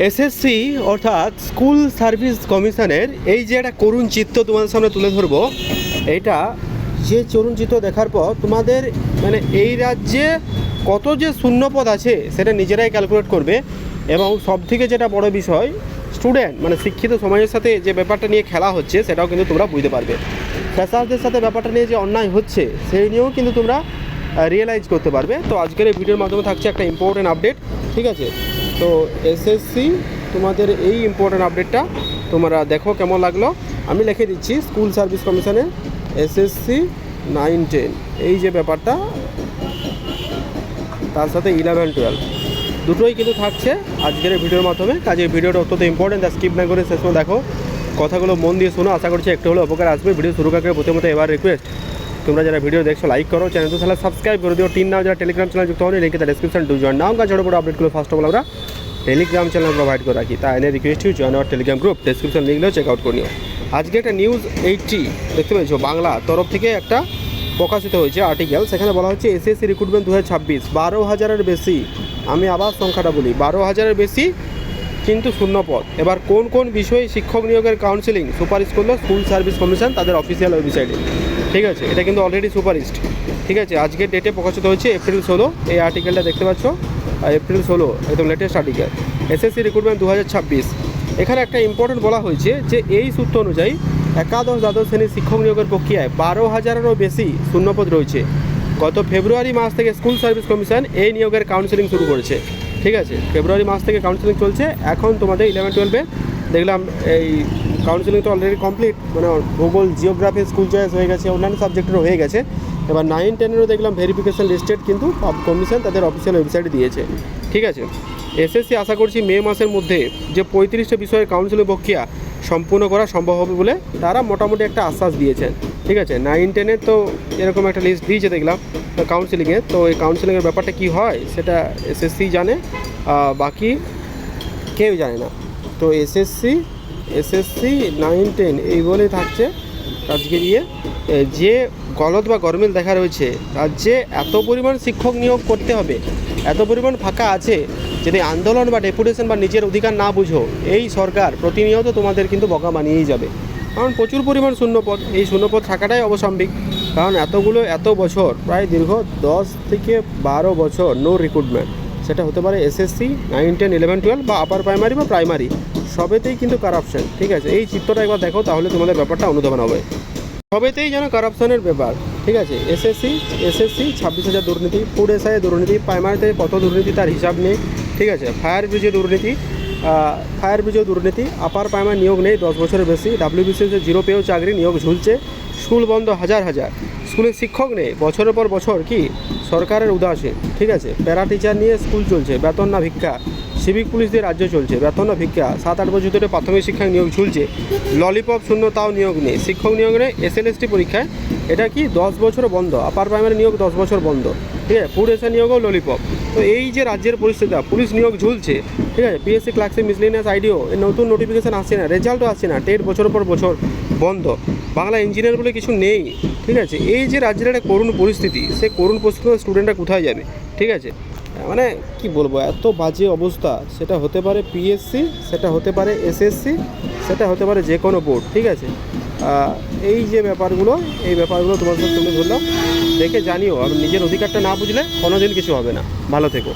SSC অর্থাৎ school service কমিশনের এই যে একটা করুণ চিত্র তোমাদের সামনে তুলে ধরবো, এইটা যে করুণ চিত্র দেখার পর তোমাদের মানে এই রাজ্যে কত যে শূন্যপদ আছে সেটা নিজেরাই ক্যালকুলেট করবে। এবং সবথেকে যেটা বড় বিষয়, স্টুডেন্ট মানে শিক্ষিত সমাজের সাথে যে ব্যাপারটা নিয়ে খেলা হচ্ছে সেটাও কিন্তু তোমরা বুঝতে পারবে। ফ্রেশারদের সাথে ব্যাপারটা নিয়ে যে অন্যায় হচ্ছে সেই নিয়েও কিন্তু তোমরা রিয়েলাইজ করতে পারবে। তো আজকের এই ভিডিওর মাধ্যমে থাকছে একটা ইম্পর্টেন্ট আপডেট, ঠিক আছে? তো এসএসসি তোমাদের এই ইম্পর্টেন্ট আপডেটটা তোমরা দেখো কেমন লাগলো। আমি লিখে দিচ্ছি স্কুল সার্ভিস কমিশনের এসএসসি 9-10 এই যে ব্যাপারটা, তার সাথে 11-12 দুটোই কিন্তু থাকছে আজকের ভিডিওর মাধ্যমে। কাজে ভিডিওটা অত্যন্ত ইম্পর্টেন্ট, স্কিপ না করে শেষ পর্যন্ত দেখো, কথাগুলো মন দিয়ে শোনো। আশা করছি একটু হলে উপকার আসবে। ভিডিও শুরু করার প্রথমত এবার রিকোয়েস্ট, তোমরা যারা ভিডিও দেখছো লাইক করো, চ্যানেল তো তাহলে সাবস্ক্রাইব করে দিও। টিন নাও যারা টেলিগ্রাম চ্যানেল যুক্ত হন, লিঙ্কে ডেসক্রিপশন টু জয়েন নাও। কাজ ছোটো বড় আপডেটগুলো ফার্স্ট অফ অল আমরা টেলিগ্রাম চ্যানেল প্রোভাইড করে রাখি, তাই এনে request you join our Telegram group, description লিঙ্কলেও চেক আউট করে নিও। আজকে একটা নিউজ 80 দেখতে পেয়েছো, বাংলা তরফ থেকে একটা প্রকাশিত হয়েছে আর্টিকেল। সেখানে বলা হচ্ছে এসএসসি রিক্রুটমেন্ট 2026 12,000-এর বেশি। আমি আবার সংখ্যাটা বলি, 12,000-এর বেশি কিন্তু শূন্যপদ। এবার কোন কোন বিষয়ে শিক্ষক নিয়োগের কাউন্সিলিং সুপারিশ করলো স্কুল সার্ভিস কমিশন তাদের অফিসিয়াল ওয়েবসাইটে, ঠিক আছে? এটা কিন্তু অলরেডি সুপারিশড, ঠিক আছে? আজকের ডেটে প্রকাশিত হয়েছে এপ্রিল 16। এই আর্টিকেলটা দেখতে পাচ্ছ, এপ্রিল 16 একদম লেটেস্ট আর্টিকেল, এসএসসি রিক্রুটমেন্ট 2026। এখানে একটা ইম্পর্টেন্ট বলা হয়েছে যে এই সূত্র অনুযায়ী একাদশ দ্বাদশ শ্রেণীর শিক্ষক নিয়োগের প্রক্রিয়ায় 12,000-এরও বেশি শূন্যপদ রয়েছে। গত ফেব্রুয়ারি মাস থেকে স্কুল সার্ভিস কমিশন এই নিয়োগের কাউন্সিলিং শুরু করেছে, ঠিক আছে? ফেব্রুয়ারি মাস থেকে কাউন্সিলিং চলছে। এখন তোমাদের 11-12-এ দেখলাম এই কাউন্সিলিং তো অলরেডি কমপ্লিট, মানে ভূগোল জিওগ্রাফি স্কুল চয়েস হয়ে গেছে, অন্যান্য সাবজেক্টেরও হয়ে গেছে। এবার 9-10-এরও দেখলাম ভেরিফিকেশান লিস্টেড কিন্তু কমিশন তাদের অফিসিয়াল ওয়েবসাইটে দিয়েছে, ঠিক আছে? এসএসসি আশা করছি মে মাসের মধ্যে যে 35টা বিষয়ের কাউন্সিলিং প্রক্রিয়া সম্পূর্ণ করা সম্ভব হবে বলে তারা মোটামুটি একটা আশ্বাস দিয়েছেন, ঠিক আছে? 9-10-এর তো এরকম একটা লিস্ট দিয়েছে দেখলাম কাউন্সিলিংয়ে। তো এই কাউন্সিলিংয়ের ব্যাপারটা কী হয় সেটা এসএসসি জানে, বাকি কেউ জানে না। তো এসএসসি 9-10 এই বলেই থাকছে আজকে দিয়ে। যে গলদ বা গরমিল দেখা রয়েছে, রাজ্যে এত পরিমাণ শিক্ষক নিয়োগ করতে হবে, এত পরিমাণ ফাঁকা আছে, যদি আন্দোলন বা ডেপুটেশন বা নিজের অধিকার না বুঝো, এই সরকার প্রতিনিয়ত তোমাদের কিন্তু বকা বানিয়েই যাবে। কারণ প্রচুর পরিমাণ শূন্যপদ, এই শূন্যপদ থাকাটাই অবসাম্ভিক। কারণ এত বছর, প্রায় দীর্ঘ 10 থেকে 12 বছর নো রিক্রুটমেন্ট, সেটা হতে পারে এসএসসি 9-10 11-12 বা আপার প্রাইমারি বা প্রাইমারি, সবেতেই কিন্তু কারাপশন, ঠিক আছে? এই চিত্রটা একবার দেখো, তাহলে তোমাদের ব্যাপারটা অনুধাবন হবে। সবেতেই যেন কারাপশনের ব্যাপার, ঠিক আছে? এসএসসি 26,000 দুর্নীতি, ফুড এসআই দুর্নীতি, প্রাইমারিতে কত দুর্নীতি তার হিসাব নেই, ঠিক আছে? ফায়ার ব্রিজে দুর্নীতি, আপার প্রাইমারি নিয়োগ নেই 10 বছরের বেশি, ডাব্লিউবিসিএসে 0 পেয়েও চাকরি, নিয়োগ ঝুলছে, স্কুল বন্ধ হাজার, স্কুলে শিক্ষক নেই বছরের পর বছর, কি সরকারের উদাসীন, ঠিক আছে? প্যারা টিচার নিয়ে স্কুল চলছে, বেতন না ভিক্ষা, সিভিক পুলিশ দিয়ে রাজ্য চলছে, বেতন না ভিক্ষা, 7-8 বছর ধরে প্রাথমিক শিক্ষায় নিয়োগ ঝুলছে, ললিপপ শূন্য, তাও নিয়োগ নেই, শিক্ষক নিয়োগ নেই। এসএলএসটি পরীক্ষায় এটা কি 10 বছর বন্ধ, আপার প্রাইমারি নিয়োগ 10 বছর বন্ধ, ঠিক আছে? ফুড এসআই নিয়োগও ললিপপ। তো এই যে রাজ্যের পরিস্থিতি, পুলিশ নিয়োগ ঝুলছে, ঠিক আছে? পিএসসি ক্লার্কশিপ মিসলেনিয়াস আইডিও নতুন নোটিফিকেশান আসছে না, রেজাল্টও আসছে না, টেট বছরের পর বছর বন্ধ, বাংলা ইঞ্জিনিয়ার বলে কিছু নেই, ঠিক আছে? এই যে রাজ্যের একটা করুণ পরিস্থিতি, সেই করুণ পরিস্থিতিতে স্টুডেন্টরা কোথায় যাবে, ঠিক আছে? মানে কি বলবো, এত বাজে অবস্থা। সেটা হতে পারে পিএসসি, সেটা হতে পারে এসএসসি, সেটা হতে পারে যে কোনো বোর্ড, ঠিক আছে? এই যে ব্যাপারগুলো, এই ব্যাপারগুলো তোমার সাথে তুলে ধরলাম, দেখে জানিও। আর নিজের অধিকারটা না বুঝলে কোনোদিন কিছু হবে না। ভালো থেকো।